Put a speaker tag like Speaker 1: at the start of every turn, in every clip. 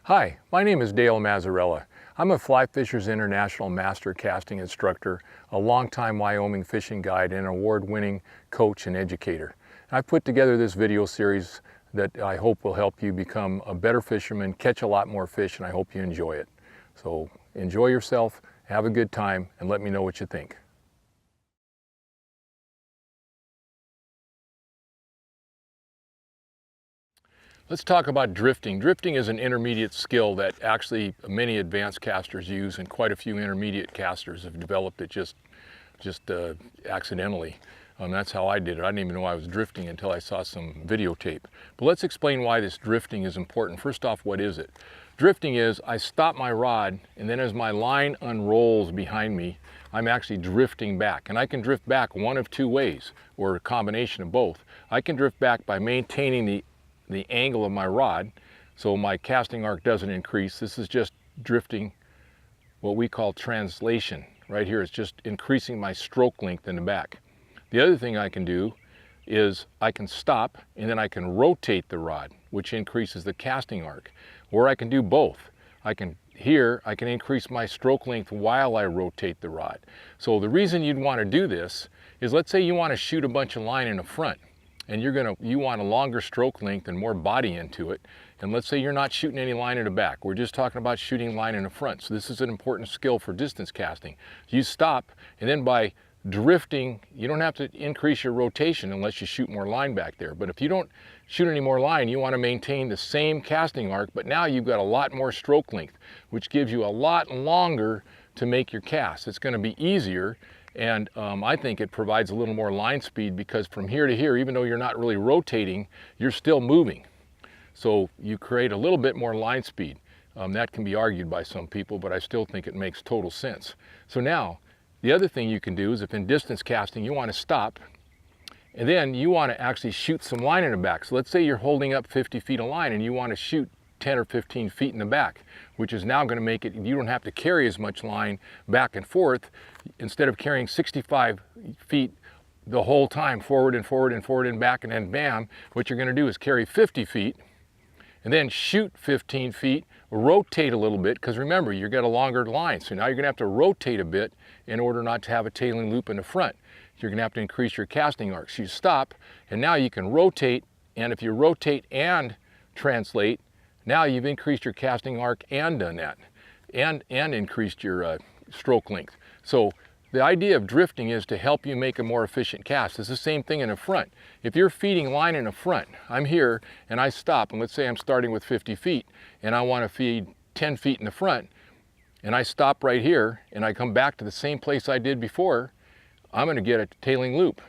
Speaker 1: Hi, my name is Dale Mazzarella. I'm a Fly Fishers International Master Casting Instructor, a longtime Wyoming fishing guide, and an award-winning coach and educator. I've put together this video series that I hope will help you become a better fisherman, catch a lot more fish, and I hope you enjoy it. So enjoy yourself, have a good time, and let me know what you think. Let's talk about drifting. Drifting is an intermediate skill that actually many advanced casters use, and quite a few intermediate casters have developed it just accidentally. That's how I did it. I didn't even know I was drifting until I saw some videotape. But let's explain why this drifting is important. First off, what is it? Drifting is I stop my rod, and then as my line unrolls behind me, I'm actually drifting back. And I can drift back one of two ways, or a combination of both. I can drift back by maintaining the angle of my rod so my casting arc doesn't increase. This is just drifting, what we call translation. Right here, it's just increasing my stroke length in the back. The other thing I can do is I can stop and then I can rotate the rod, which increases the casting arc. Or I can do both. I can increase my stroke length while I rotate the rod. So the reason you'd want to do this is, let's say you want to shoot a bunch of line in the front, and you want a longer stroke length and more body into it. And let's say you're not shooting any line in the back. We're just talking about shooting line in the front. So this is an important skill for distance casting. You stop, and then by drifting, you don't have to increase your rotation unless you shoot more line back there. But if you don't shoot any more line, you want to maintain the same casting arc, but now you've got a lot more stroke length, which gives you a lot longer to make your cast. It's going to be easier. And I think it provides a little more line speed, because from here to here, even though you're not really rotating, you're still moving. So you create a little bit more line speed. That can be argued by some people, but I still think it makes total sense. So now, the other thing you can do is, if in distance casting you want to stop, and then you want to actually shoot some line in the back. So let's say you're holding up 50 feet of line and you want to shoot 10 or 15 feet in the back, which is now going to make it, you don't have to carry as much line back and forth. Instead of carrying 65 feet the whole time, forward and forward and forward and back, and then bam, what you're going to do is carry 50 feet and then shoot 15 feet, rotate a little bit, because remember, you've got a longer line. So now you're going to have to rotate a bit in order not to have a tailing loop in the front. You're going to have to increase your casting arc. So you stop, and now you can rotate, and if you rotate and translate, now you've increased your casting arc and done that, and increased your stroke length. So the idea of drifting is to help you make a more efficient cast. It's the same thing in the front. If you're feeding line in the front, I'm here and I stop, and let's say I'm starting with 50 feet and I want to feed 10 feet in the front, and I stop right here and I come back to the same place I did before, I'm going to get a tailing loop.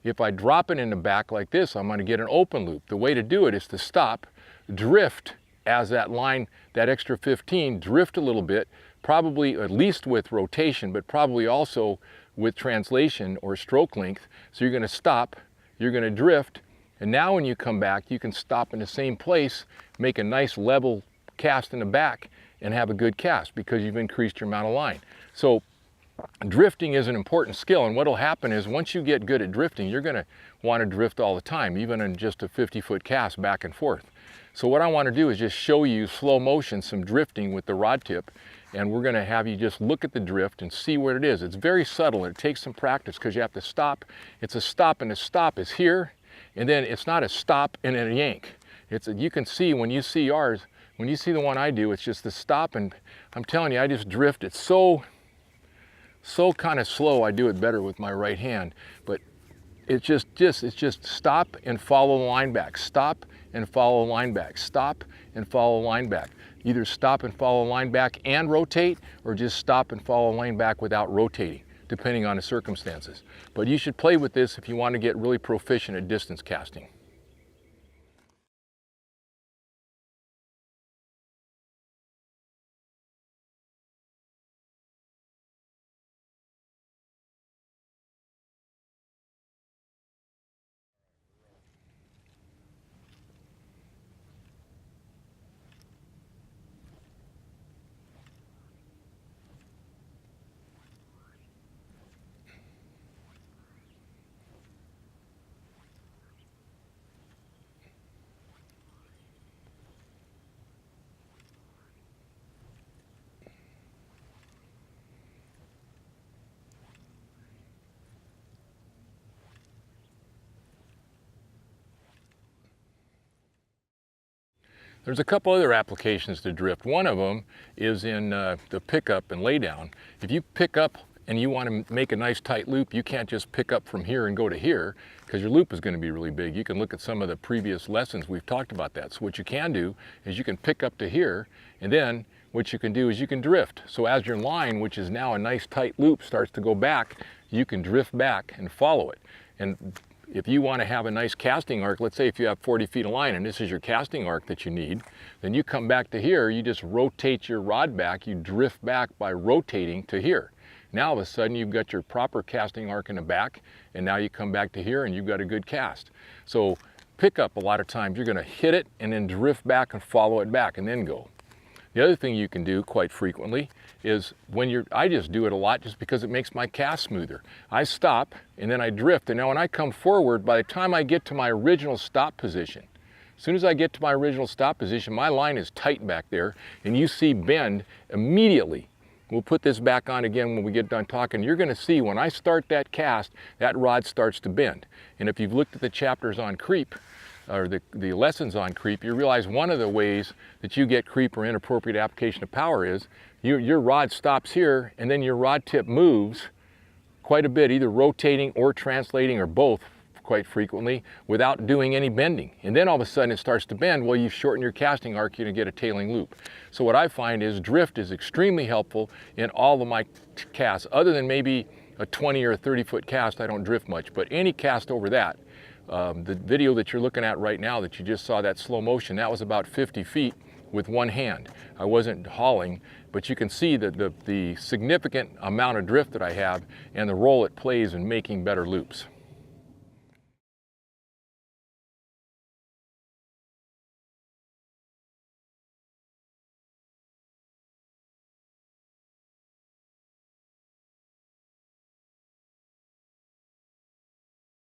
Speaker 1: If I drop it in the back like this, I'm going to get an open loop. The way to do it is to stop, drift as that line, that extra 15, drift a little bit, probably at least with rotation, but probably also with translation or stroke length. So you're going to stop, you're going to drift, and now when you come back, you can stop in the same place, make a nice level cast in the back, and have a good cast because you've increased your amount of line. So drifting is an important skill, and what will happen is, once you get good at drifting, you're going to want to drift all the time, even in just a 50-foot cast back and forth. So what I want to do is just show you slow motion, some drifting with the rod tip, and we're going to have you just look at the drift and see what it is. It's very subtle, and it takes some practice because you have to stop. It's a stop, and the stop is here, and then it's not a stop and then a yank. You can see when you see ours, when you see the one I do, it's just the stop, and I'm telling you, I just drift. It's so kind of slow. I do it better with my right hand, but it's just stop and follow the line back, stop and follow the line back, stop and follow the line back. Either stop and follow the line back and rotate, or just stop and follow the line back without rotating, depending on the circumstances. But you should play with this if you want to get really proficient at distance casting. There's a couple other applications to drift. One of them is in the pickup and laydown. If you pick up and you want to make a nice tight loop, you can't just pick up from here and go to here because your loop is going to be really big. You can look at some of the previous lessons, we've talked about that. So what you can do is you can pick up to here, and then what you can do is you can drift. So as your line, which is now a nice tight loop, starts to go back, you can drift back and follow it. And if you want to have a nice casting arc, let's say if you have 40 feet of line and this is your casting arc that you need, then you come back to here, you just rotate your rod back, you drift back by rotating to here. Now all of a sudden you've got your proper casting arc in the back, and now you come back to here and you've got a good cast. So pickup, a lot of times you're going to hit it and then drift back and follow it back and then go. The other thing you can do quite frequently is I just do it a lot just because it makes my cast smoother. I stop and then I drift, and now when I come forward, by the time I get to my original stop position, as soon as I get to my original stop position, my line is tight back there, and you see bend immediately. We'll put this back on again when we get done talking. You're going to see when I start that cast, that rod starts to bend. And if you've looked at the chapters on creep, or the lessons on creep, you realize one of the ways that you get creep or inappropriate application of power is your rod stops here, and then your rod tip moves quite a bit, either rotating or translating or both quite frequently, without doing any bending. And then all of a sudden it starts to bend. Well, you've shortened your casting arc, you're going to get a tailing loop. So what I find is drift is extremely helpful in all of my casts. Other than maybe a 20 or a 30 foot cast, I don't drift much, but any cast over that, the video that you're looking at right now that you just saw, that slow motion, that was about 50 feet with one hand. I wasn't hauling, but you can see that the significant amount of drift that I have and the role it plays in making better loops.